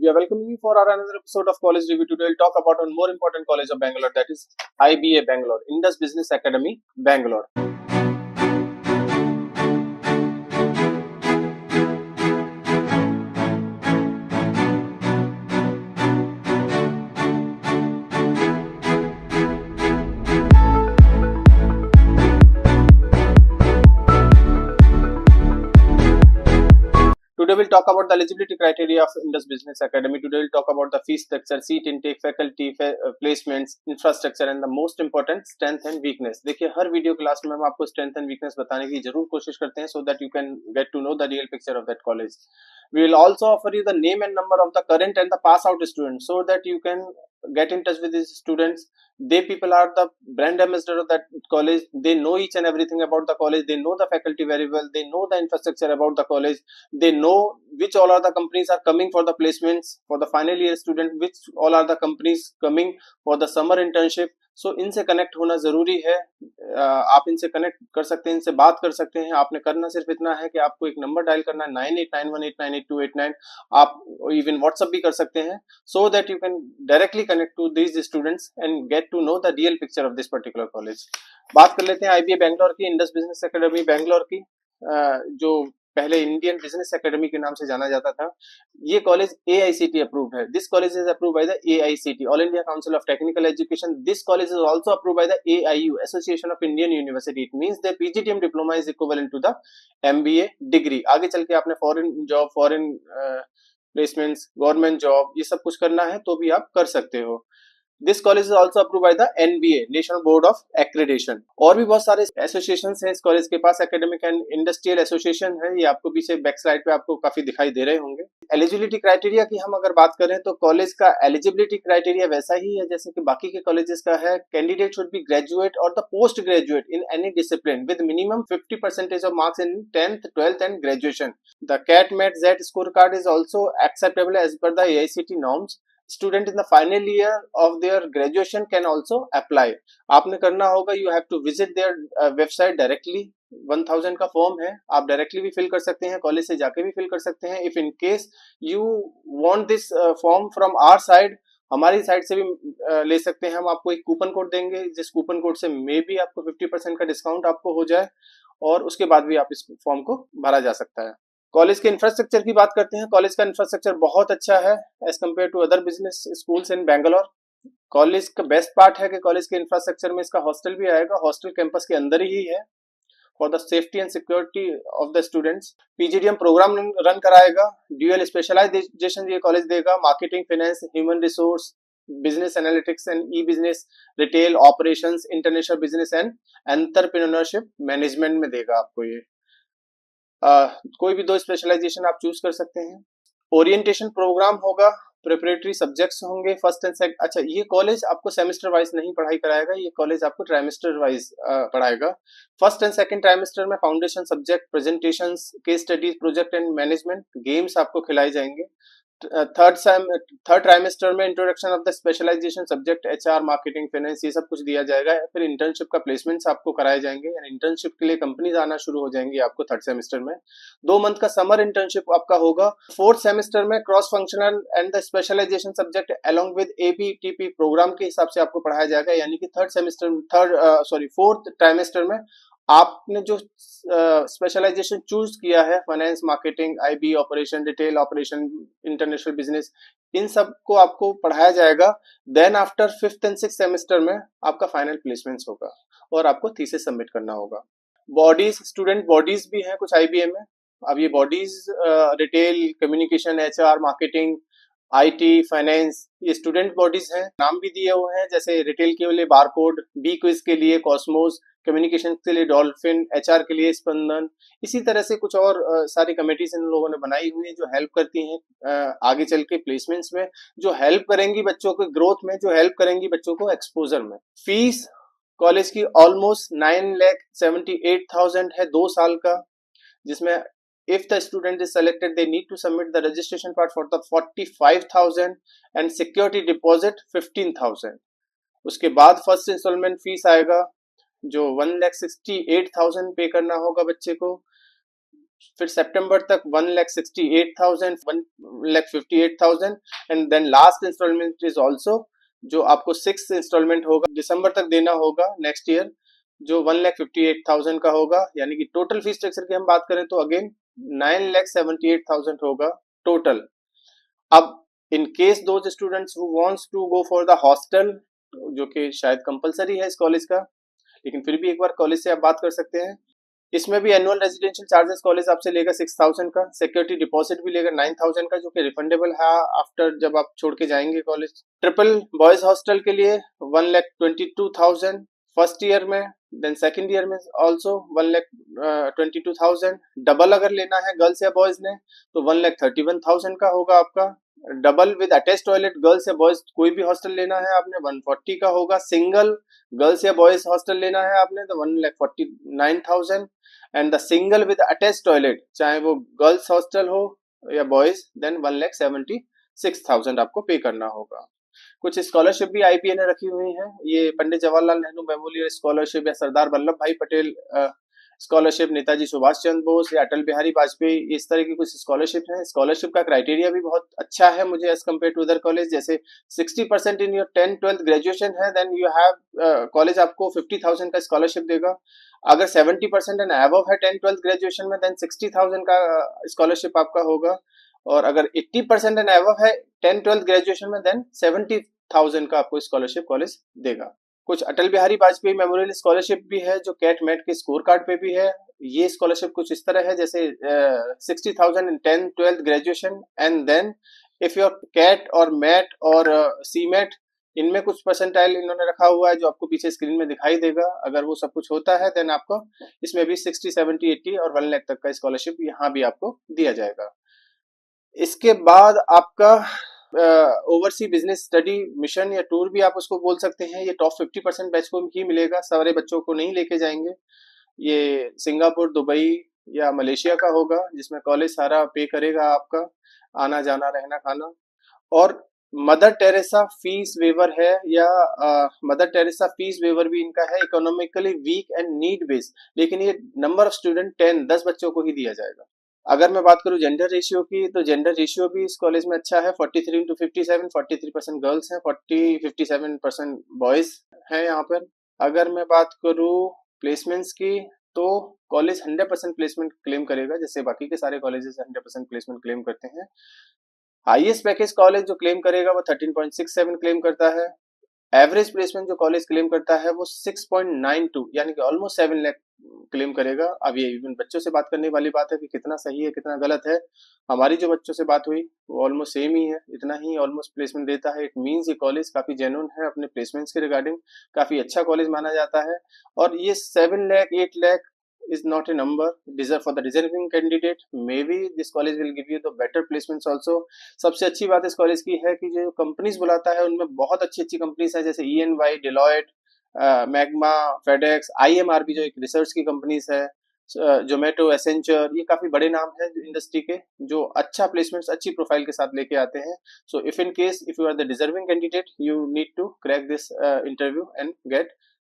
We are welcoming you for our another episode of College Review. Today we'll talk about one more important college of Bangalore, that is IBA Bangalore, Indus Business Academy, Bangalore. Today we'll talk about the eligibility criteria of Indus Business Academy. Today we'll talk about the fee structure, seat intake, faculty, placements, infrastructure and the most important strength and weakness. देखिए हर video class में हम आपको strength and weakness बताने की जरूर कोशिश करते हैं so that you can get to know the real picture of that college. We will also offer you the name and number of the current and the pass out students so that you can get in touch with these students. They people are the brand ambassador of that college. They know each and everything about the college. They know the faculty very well. They know the infrastructure about the college. They know which all are the companies are coming for the placements for the final year student, which all are the companies coming for the summer internship. सो इनसे connect होना जरूरी है. आप इनसे connect कर सकते हैं, इनसे बात कर सकते हैं. आपने करना सिर्फ इतना है कि आपको एक नंबर डायल करना है 9891898289. आप इवन व्हाट्सएप भी कर सकते हैं so that you can directly connect to these students and get to know the real picture of this particular college. बात कर लेते हैं IBA बैंगलोर की, इंडस बिजनेस एकेडमी बैंगलोर की, जो पहले इंडियन बिजनेस एकेडमी के नाम से जाना जाता था. ये कॉलेज AICTE अप्रूव्ड है. This college is approved by the AICTE, all India council of technical education. This college is also approved by the AIU, association of Indian university. It means the PGDM diploma is equivalent to the MBA degree. आगे चल के आपने foreign job, foreign placements, government job, ये सब कुछ करना है तो भी आप कर सकते हो. This college is also approve by the NBA, national board of accreditation. और भी बहुत सारे एसोसिएशन है इस कॉलेज के पास. एकेडमिक एंड इंडस्ट्रियल एसोसिएशन है, ये आपको पीछे बैक स्लाइड पे आपको काफी दिखाई दे रहे होंगे. एलिजिबिलिटी क्राइटेरिया की हम अगर बात करें तो कॉलेज का एलिजिबिलिटी क्राइटेरिया वैसा ही है जैसे कि बाकी के कॉलेजेस का है. Candidate should be graduate or the post graduate in any discipline with minimum 50% of marks in 10th, 12th and graduation. The CAT MAT JET score card is also acceptable as per the AICTE norms. Student in the final year of their graduation can also apply. आपने करना होगा, you have to visit their website directly. 1000 का form है, आप directly भी fill कर सकते हैं, कॉलेज से जाके भी फिल कर सकते हैं. If in case you want this form from our side, हमारी साइड से भी ले सकते हैं. हम आपको एक कूपन कोड देंगे जिस कूपन कोड से मे भी आपको 50% का डिस्काउंट आपको हो जाए और उसके बाद भी आप इस फॉर्म को भरा जा सकता है. कॉलेज के इंफ्रास्ट्रक्चर की बात करते हैं. कॉलेज का इंफ्रास्ट्रक्चर बहुत अच्छा है as compare to other business schools in Bangalore. College का बेस्ट पार्ट है कि कॉलेज के इंफ्रास्ट्रक्चर में इसका हॉस्टल भी आएगा. हॉस्टल कैंपस के अंदर ही है for the safety and security of the students. PGDM program run कराएगा. ड्यूअल स्पेशलाइजेशन ये कॉलेज देगा. Marketing, finance, human resource, business analytics and E business, retail, operations, international business and entrepreneurship management में देगा आपको ये. कोई भी 2 स्पेशलाइजेशन आप चूज कर सकते हैं. ओरिएंटेशन प्रोग्राम होगा, प्रिपरेटरी सब्जेक्ट्स होंगे फर्स्ट एंड सेकंड. अच्छा, ये कॉलेज आपको सेमेस्टर वाइज नहीं पढ़ाई कराएगा, ये कॉलेज आपको ट्राइमेस्टर वाइज पढ़ाएगा. फर्स्ट एंड सेकंड ट्राइमेस्टर में foundation subject, presentations, case studies, project and management, games आपको खिलाई जाएंगे. थर्ड ट्राइमेस्टर में introduction of the specialization subject, HR, marketing, finance, ये सब कुछ दिया जाएगा. फिर इंटर्नशिप का प्लेसमेंट्स आपको कराए जाएंगे. इंटर्नशिप के लिए कंपनीज आना शुरू हो जाएंगी आपको थर्ड सेमेस्टर में. 2 मंथ का समर इंटर्नशिप आपका होगा. फोर्थ सेमेस्टर में cross functional and the specialization subject along with APTP program के हिसाब से आपको पढ़ाया जाएगा. यानी कि फोर्थ ट्राइमेस्टर में आपने जो स्पेशलाइजेशन चूज किया है, finance, marketing, IB, operation, retail operation, international business, इन सब को आपको पढ़ाया जाएगा. Then after 5th and 6th semester में आपका फाइनल प्लेसमेंट्स होगा और आपको थीसिस सबमिट करना होगा. बॉडीज, स्टूडेंट बॉडीज भी हैं कुछ IBA में. अब ये bodies retail, communication, HR, marketing, IT, finance, ये स्टूडेंट बॉडीज हैं. नाम भी दिए हुए हैं, जैसे रिटेल के लिए बारकोड, B क्विज के लिए कॉस्मोस, कम्युनिकेशन के लिए डॉल्फिन, HR के लिए स्पंदन. इसी तरह से कुछ और सारी कमेटीज इन लोगों ने बनाई हुई है जो हेल्प करती हैं आगे चल के प्लेसमेंट्स में, जो हेल्प करेंगी बच्चों को ग्रोथ में, जो हेल्प करेंगी बच्चों को एक्सपोजर में. फीस कॉलेज की ऑलमोस्ट 9,78,000 है 2 साल का, जिसमें if the student is selected they need to submit the registration part for the 45,000 and security deposit 15,000. उसके बाद फर्स्ट इंस्टॉलमेंट फीस आएगा जो 1,68,000 पे करना होगा बच्चे को. फिर सितंबर तक 1,68,000, 1,58,000 and then last installment is also जो आपको 6 इंस्टॉलमेंट होगा दिसंबर तक देना होगा नेक्स्ट ईयर, जो 1,58,000 का होगा। यानी कि टोटल फीस स्ट्रक्चर की हम बात करें तो अगेन 9,78,000 होगा टोटल। अब in case those students who wants to go for the hostel, जो कि शायद कंपलसरी है इस कॉलेज का, लेकिन फिर भी एक बार कॉलेज से आप बात कर सकते हैं। इसमें भी एनुअल रेजिडेंशियल चार्जेस कॉलेज आपसे लेगा 6,000 का, सिक्योरिटी डिपॉजिट भी लेगा 9,000 का, जो कि रिफंडेबल है आफ्टर जब आप छोड़ के जाएंगे कॉलेज। ट्रिपल बॉयज हॉस्टल के लिए 1,22,000 फर्स्ट ईयर में, देन सेकंड ईयर में ऑल्सो 1,22,000। डबल अगर लेना है गर्ल्स या बॉयज ने तो 1,31,000 का होगा आपका। Double with attach toilet girls या बॉयज कोई भी हॉस्टल लेना है आपने 140 का होगा। सिंगल गर्ल्स या बॉयज हॉस्टल लेना है आपने तो 1,49,000 and the single with attach toilet चाहे वो गर्ल्स हॉस्टल हो या बॉयज देन 1,76,000 आपको पे करना होगा। कुछ स्कॉलरशिप भी आईपीए ने रखी हुई है, ये पंडित जवाहरलाल नेहरू मेमोरियल स्कॉलरशिप या सरदार वल्लभ भाई पटेल स्कॉलरशिप, नेताजी सुभाष चंद्र बोस या अटल बिहारी वाजपेयी, इस तरह की कुछ स्कॉलरशिप हैं। स्कॉलरशिप का क्राइटेरिया भी बहुत अच्छा है मुझे as compare to other college. जैसे 60% इन योर 10th-12th ग्रेजुएशन है देन यू हैव कॉलेज आपको 50,000 का स्कॉलरशिप देगा। अगर 70% एंड अबव है 10th-12th ग्रेजुएशन में देन 60,000 का स्कॉलरशिप आपका होगा। और अगर 80% एंड अबव है 10th-12th ग्रेजुएशन में देन 70,000 का आपको स्कॉलरशिप कॉलेज देगा। कुछ अटल बिहारी वाजपेयी मेमोरियल स्कॉलरशिप भी है जो कैट मैट के स्कोर कार्ड पे भी है। ये स्कॉलरशिप कुछ इस तरह है जैसे 60,000 in 10th-12th graduation and then if your CAT और मैट और सी मैट इनमें कुछ परसेंटाइल इन्होंने रखा हुआ है जो आपको पीछे स्क्रीन में दिखाई देगा। अगर वो सब कुछ होता है देन आपको इसमें भी 60, 70, 80 और 1 लाख तक का स्कॉलरशिप यहाँ भी आपको दिया जाएगा। इसके बाद आपका ओवरसी बिजनेस स्टडी मिशन या टूर भी आप उसको बोल सकते हैं। ये टॉप 50% बैच को ही मिलेगा, सारे बच्चों को नहीं लेके जाएंगे। ये सिंगापुर, दुबई या मलेशिया का होगा जिसमें कॉलेज सारा पे करेगा आपका आना जाना रहना खाना। और मदर टेरेसा फीस वेवर है या मदर टेरेसा फीस वेवर भी इनका है economically weak and need based, लेकिन ये नंबर ऑफ स्टूडेंट 10 बच्चों को ही दिया जाएगा। अगर मैं बात करूं जेंडर रेशियो की तो जेंडर रेशियो भी इस कॉलेज में अच्छा है 43:57, 43% गर्ल्स हैं, 57% बॉयज हैं यहाँ पर। अगर मैं बात करूं प्लेसमेंट्स की तो कॉलेज 100% प्लेसमेंट क्लेम करेगा, जैसे बाकी के सारे कॉलेजेस 100% प्लेसमेंट क्लेम करते हैं। हाईएस्ट पैकेज कॉलेज जो क्लेम करेगा वो 13.67 क्लेम करता है। एवरेज प्लेसमेंट जो कॉलेज क्लेम करता है वो 6.92 यानी कि ऑलमोस्ट 7 लाख क्लेम करेगा। अब ये इवन बच्चों से बात करने वाली बात है कि कितना सही है कितना गलत है। हमारी जो बच्चों से बात हुई वो ऑलमोस्ट सेम ही है, इतना ही ऑलमोस्ट प्लेसमेंट देता है। इट मींस ये कॉलेज काफी जेन्युइन है अपने प्लेसमेंट्स के रिगार्डिंग, काफी अच्छा कॉलेज माना जाता है। और ये 7 lakh 8 lakh is not a number deserve for the deserving candidate. Maybe this college will give you the better placements also. सबसे अच्छी बात इस कॉलेज की है कि जो कंपनीज बुलाता है उनमें बहुत अच्छी अच्छी कंपनीज है जैसे ENY, Deloitte, magma, FedEx, IMR भी जो एक रिसर्च की कंपनीज है, जोमेटो, एसेंचर, ये काफी बड़े नाम है इंडस्ट्री के जो अच्छा प्लेसमेंट्स अच्छी प्रोफाइल के साथ लेके आते हैं। So if in case if you are the deserving candidate you need to crack this interview and get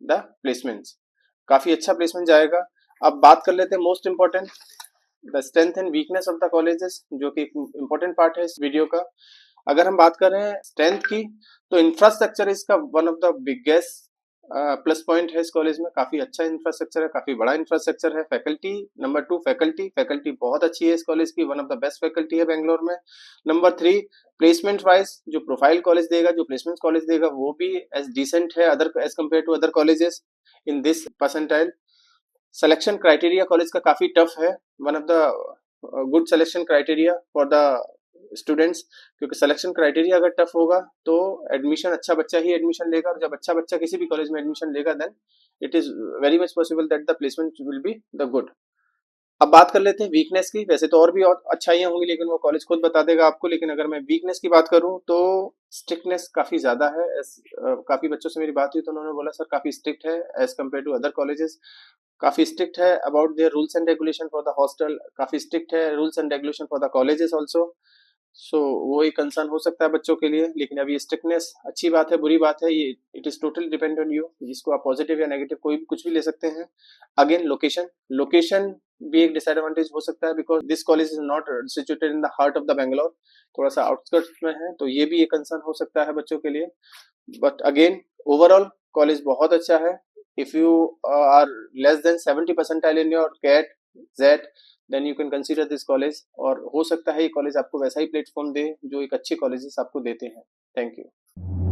the placements. काफी अच्छा प्लेसमेंट जाएगा। अब बात कर लेते हैं most important the strength and weakness of the colleges, जो कि इंपॉर्टेंट पार्ट है इस वीडियो का। अगर हम बात करें स्ट्रेंथ की तो इंफ्रास्ट्रक्चर इसका one of the biggest plus point है इस कॉलेज में। काफी अच्छा इंफ्रास्ट्रक्चर है, काफी बड़ा इंफ्रास्ट्रक्चर है। फैकल्टी नंबर 2 फैकल्टी बहुत अच्छी है इस कॉलेज की, one of the best faculty है बेंगलोर में। नंबर 3 प्लेसमेंट वाइज जो प्रोफाइल कॉलेज देगा, जो प्लेसमेंट कॉलेज देगा वो भी एज डिसेंट है other as compare to other colleges in this percentile. Selection criteria college का काफी टफ है, one of the good selection criteria for the students, क्योंकि सिलेक्शन क्राइटेरिया अगर टफ होगा तो एडमिशन अच्छा बच्चा ही एडमिशन लेगा, और जब अच्छा बच्चा किसी भी कॉलेज में एडमिशन लेगा then it is very much possible that the placement will be the good. अब बात कर लेते हैं वीकनेस की। वैसे तो और भी और अच्छाइयां होंगी लेकिन वो कॉलेज खुद बता देगा आपको, लेकिन अगर मैं वीकनेस की बात करूं तो स्ट्रिक्टनेस काफी ज्यादा है। काफी बच्चों से मेरी बात हुई तो उन्होंने बोला सर काफी स्ट्रिक्ट है as compare to other colleges, काफी स्ट्रिक्ट है about their rules and regulation for the hostel, काफी स्ट्रिक्ट है rules and regulation for the colleges also. So वो एक कंसर्न हो सकता है बच्चों के लिए, लेकिन अभी स्ट्रिक्टनेस अच्छी बात है बुरी बात है, ये it is totally depend on you, जिसको आप पॉजिटिव या नेगेटिव कोई भी कुछ भी ले सकते हैं। अगेन लोकेशन, लोकेशन भी एक डिसएडवांटेज हो सकता है, because this college is not situated in the heart of the Bangalore, थोड़ा सा आउटस्कर्ट्स में है, तो ये भी एक कंसर्न हो सकता है बच्चों के लिए। बट अगेन ओवरऑल कॉलेज बहुत अच्छा है। If you are less than 70 percentile in your CAT JET, then you can consider this college, और हो सकता है ये कॉलेज आपको वैसा ही प्लेटफॉर्म दे जो एक अच्छे कॉलेजेस आपको देते हैं। Thank you.